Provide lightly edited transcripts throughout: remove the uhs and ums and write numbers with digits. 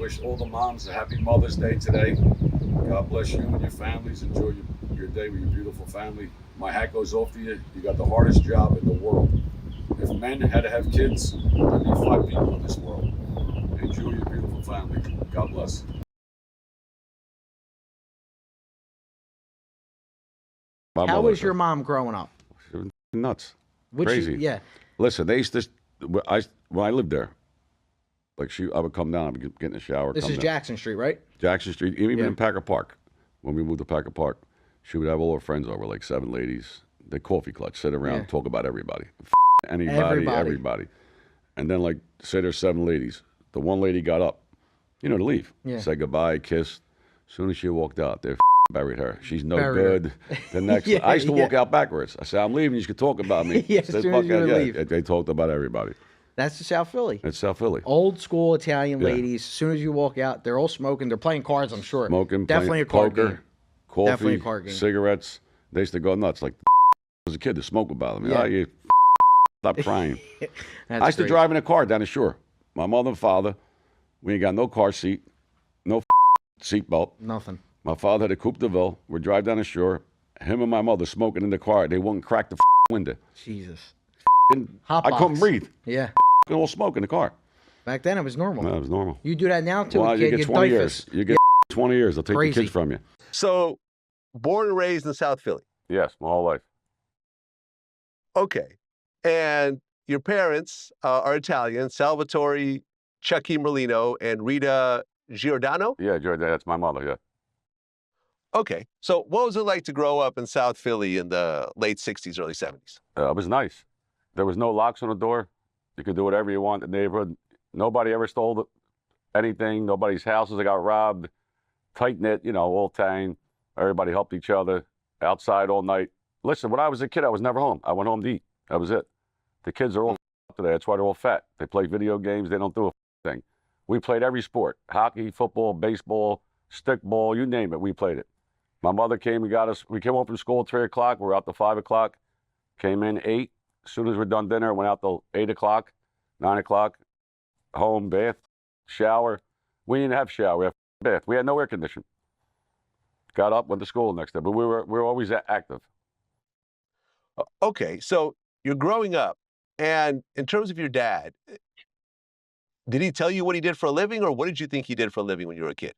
wish all the moms a happy Mother's Day today. God bless you and your families. Enjoy your day with your beautiful family. My hat goes off to you. You got the hardest job in the world. If men had to have kids, there'd be 5 people in this world. Enjoy your beautiful family. God bless. How was your mom growing up? She was nuts. Would Crazy. yeah. Listen, they used to, when I lived there, like I would come down, I would get in the shower. This is down. Jackson Street, right? Jackson Street, even in Packer Park. When we moved to Packer Park, she would have all her friends over, like 7 ladies. They coffee clutch, sit around, talk about everybody. Everybody. And then, like, say there's 7 ladies. The one lady got up, to leave. Say goodbye, kissed. As soon as she walked out, they buried her. She's no good. The next, I used to walk out backwards. I said, I'm leaving. You should talk about me. As soon as you leave. They talked about everybody. That's South Philly. It's South Philly. Old school Italian ladies. As soon as you walk out, they're all smoking. They're playing cards, I'm sure. Definitely a card game. Coffee, definitely a card game. Cigarettes. They used to go nuts. Like, as a kid, to smoke about them. You stop crying. I used to drive in a car down the shore. My mother and father, we ain't got no car seat, no seatbelt. Nothing. My father had a Coupe de Ville. We'd drive down the shore. Him and my mother smoking in the car. They wouldn't crack the window. Jesus. I couldn't breathe. Yeah. All smoke in the car. Back then, it was normal. No, it was normal. You do that now, too. Well, you get 20 years. You get 20 years. They'll take the kids from you. So, born and raised in South Philly? Yes, my whole life. Okay. And your parents are Italian, Salvatore, Chuckie Merlino, and Rita Giordano? Yeah, Giordano, that's my mother, yeah. Okay. So what was it like to grow up in South Philly in the late 60s, early 70s? It was nice. There was no locks on the door. You could do whatever you want in the neighborhood. Nobody ever stole anything. Nobody's houses got robbed. Tight-knit, all time. Everybody helped each other. Outside all night. Listen, when I was a kid, I was never home. I went home to eat. That was it. The kids are all today. That's why they're all fat. They play video games. They don't do a thing. We played every sport. Hockey, football, baseball, stickball, you name it, we played it. My mother came and got us. We came home from school at 3 o'clock. We were out till 5 o'clock. Came in 8. As soon as we're done dinner, went out till 8 o'clock, 9 o'clock. Home, bath, shower. We didn't have shower. We had bath. We had no air conditioning. Got up, went to school the next day. But we were always active. Okay, so you're growing up. And in terms of your dad, did he tell you what he did for a living, or what did you think he did for a living when you were a kid?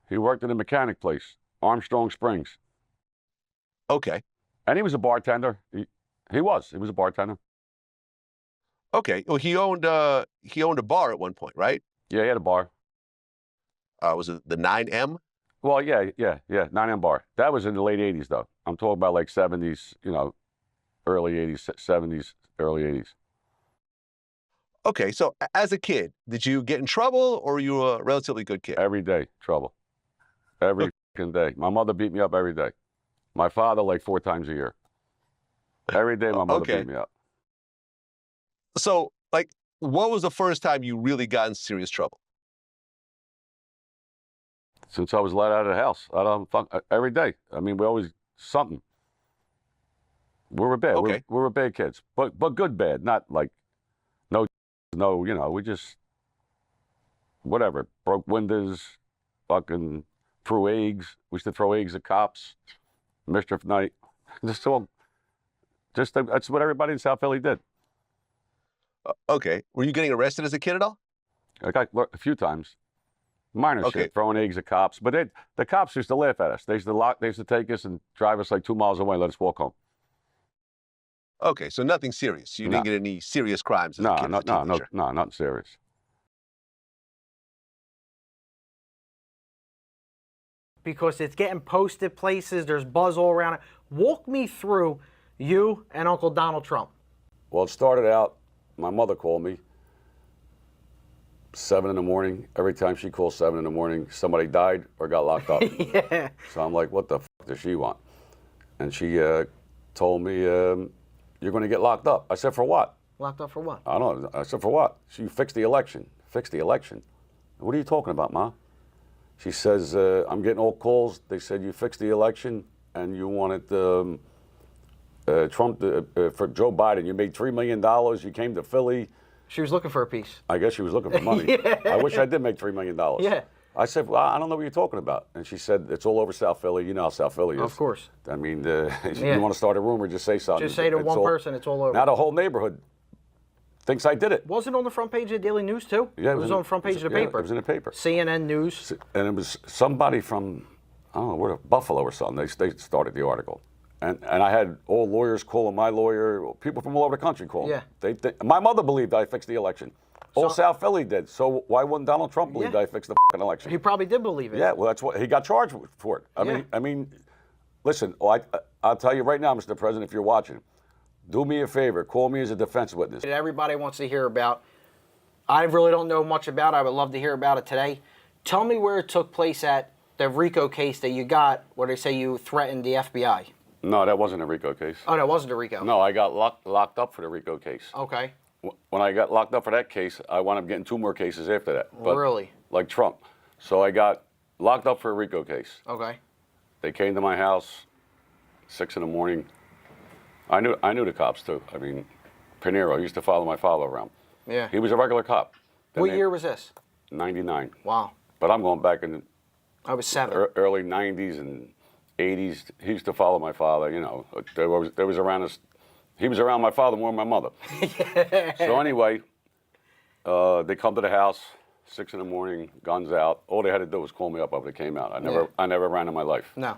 He worked in a mechanic place, Armstrong Springs. Okay. And he was a bartender. He was a bartender. Okay. Well, he owned a bar at one point, right? Yeah, he had a bar. Was it the 9M? Well, yeah, 9M bar. That was in the late 80s, though. I'm talking about like 70s, early 80s, 70s, early 80s. Okay, so as a kid, did you get in trouble, or were you a relatively good kid? Every day, trouble. Every fucking day. My mother beat me up every day. My father, like 4 times a year. Every day, my mother beat me up. So, like, what was the first time you really got in serious trouble? Since I was let out of the house. Every day. I mean, we always, something. We were bad. Okay. We were bad kids. But good bad. Not like, no, we just, whatever. Broke windows, fucking threw eggs. We used to throw eggs at cops. Mischief night. That's what everybody in South Philly did. Okay. Were you getting arrested as a kid at all? I got a few times. Minor shit, throwing eggs at cops. But the cops used to laugh at us. They used to take us and drive us like 2 miles away and let us walk home. Okay, so nothing serious. You didn't get any serious crimes as a kid? No, nothing serious. Because it's getting posted places. There's buzz all around it. Walk me through you and Uncle Donald Trump. Well, it started out, my mother called me 7 in the morning. Every time she calls 7 in the morning, somebody died or got locked up. Yeah. So I'm like, what the fuck does she want? And she told me, you're going to get locked up. I said, for what? Locked up for what? I don't know. I said, for what? She fixed the election. Fixed the election. What are you talking about, Ma? She says, I'm getting all calls. They said you fixed the election and you wanted Trump for Joe Biden. You made $3 million. You came to Philly She was looking for a piece. I guess she was looking for money. Yeah. I wish I did make $3 million. Yeah. I said, well, I don't know what you're talking about. And she said, it's all over South Philly. You know how South Philly is. Of course. I mean, you want to start a rumor, just say something. Just say to one person, it's all over. Now the whole neighborhood thinks I did it. Was it on the front page of the Daily News, too? Yeah, it was on the front page of the paper. It was in the paper. CNN News. And it was somebody from, I don't know, where, Buffalo or something. They started the article. And I had all lawyers calling my lawyer, people from all over the country calling. Yeah. My mother believed I fixed the election. All South Philly did. So why wouldn't Donald Trump believe I fixed the fucking election? He probably did believe it. Yeah, well, that's what he got charged for it. I mean, listen. I'll tell you right now, Mr. President, if you're watching, do me a favor. Call me as a defense witness. Everybody wants to hear about. I really don't know much about it. I would love to hear about it today. Tell me where it took place at the RICO case that you got, where they say you threatened the FBI. No, that wasn't a RICO case. Oh, that wasn't a RICO. No, I got locked up for the RICO case. Okay. When I got locked up for that case, I wound up getting 2 more cases after that. But really? Like Trump. So I got locked up for a RICO case. Okay. They came to my house, 6 in the morning. I knew the cops too. I mean, Pinero used to follow my father around. Yeah. He was a regular cop. What year was this? 99. Wow. But I'm going back in I was 7. early 90s and 80s. He used to follow my father. You know, there was around us. He was around my father more than my mother. So anyway, they come to the house, 6 in the morning, guns out. All they had to do was call me up after they came out. I never ran in my life. No.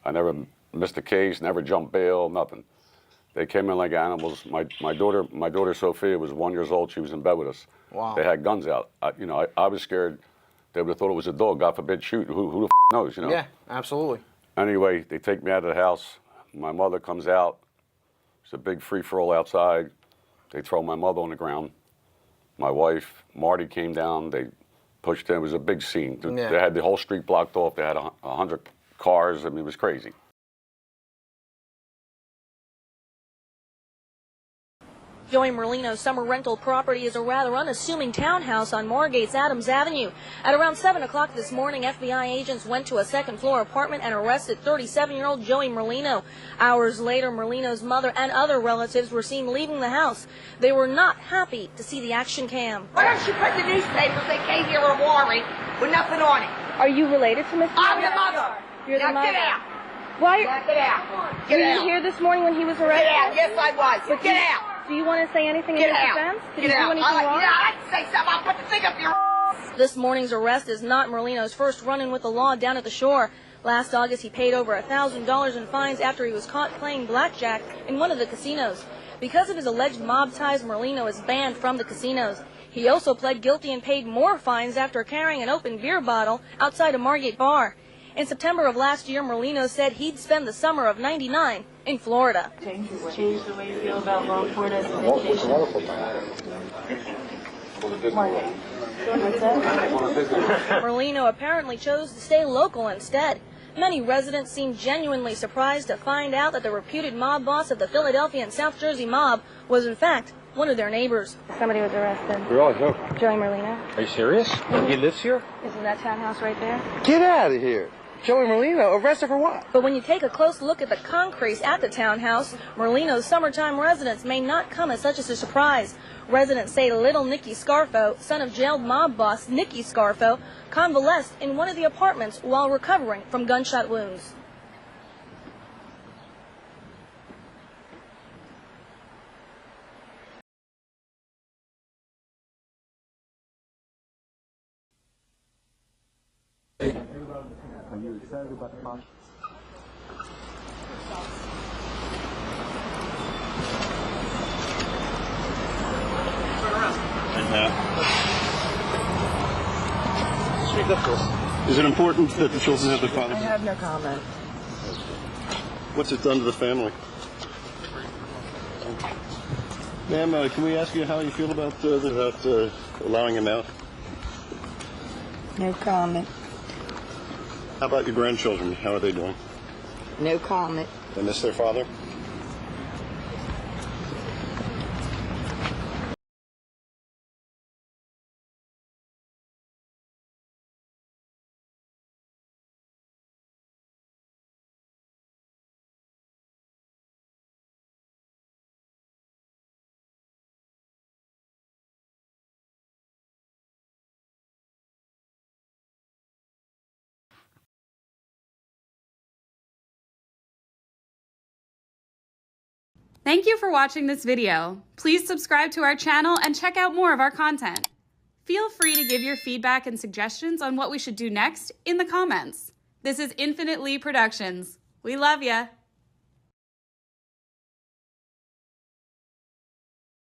I never missed a case, never jumped bail, nothing. They came in like animals. My daughter Sophia was 1 year old. She was in bed with us. Wow. They had guns out. I was scared. They would have thought it was a dog. God forbid, shoot. Who the knows, you know? Yeah, absolutely. Anyway, they take me out of the house. My mother comes out. It's a big free-for-all outside. They throw my mother on the ground. My wife, Marty, came down. They pushed in. It was a big scene. Yeah. They had the whole street blocked off. They had 100 cars. I mean, it was crazy. Joey Merlino's summer rental property is a rather unassuming townhouse on Margate's Adams Avenue. At around 7 o'clock this morning, FBI agents went to a second-floor apartment and arrested 37-year-old Joey Merlino. Hours later, Merlino's mother and other relatives were seen leaving the house. They were not happy to see the action cam. Why don't you put the newspapers? They came here a warrant with nothing on it. Are you related to Mr. I'm the mother. You're the now mother. get out. Why? Now get out. Were Get you out. here this morning when he was arrested? Get out. Yes, I was. But Get out. Do you want to say anything Get in his out. defense? Did Get he out. do anything wrong? Yeah, I can say something. I'll put the thing up your. This morning's arrest is not Merlino's first run-in with the law down at the shore. Last August, he paid over $1,000 in fines after he was caught playing blackjack in one of the casinos. Because of his alleged mob ties, Merlino is banned from the casinos. He also pled guilty and paid more fines after carrying an open beer bottle outside a Margate bar. In September of last year, Merlino said he'd spend the summer of '99 in Florida. Change the way you feel about Longport as a vacation. Merlino apparently chose to stay local instead. Many residents seemed genuinely surprised to find out that the reputed mob boss of the Philadelphia and South Jersey mob was in fact one of their neighbors. Somebody was arrested. Really? Who? Joey Merlino. Are you serious? He lives here? Isn't that townhouse right there? Get out of here. Joey Merlino, arrested for what? But when you take a close look at the concrete at the townhouse, Merlino's summertime residence may not come as such as a surprise. Residents say little Nicky Scarfo, son of jailed mob boss Nicky Scarfo, convalesced in one of the apartments while recovering from gunshot wounds. Are you excited about the podcast? Speak up, Phil. Is it important that the children have their father? I have no comment. What's it done to the family? Ma'am, can we ask you how you feel about allowing him out? No comment. How about your grandchildren? How are they doing? No comment. They miss their father? Thank you for watching this video. Please subscribe to our channel and check out more of our content. Feel free to give your feedback and suggestions on what we should do next in the comments. This is Infinite Lee Productions. We love ya.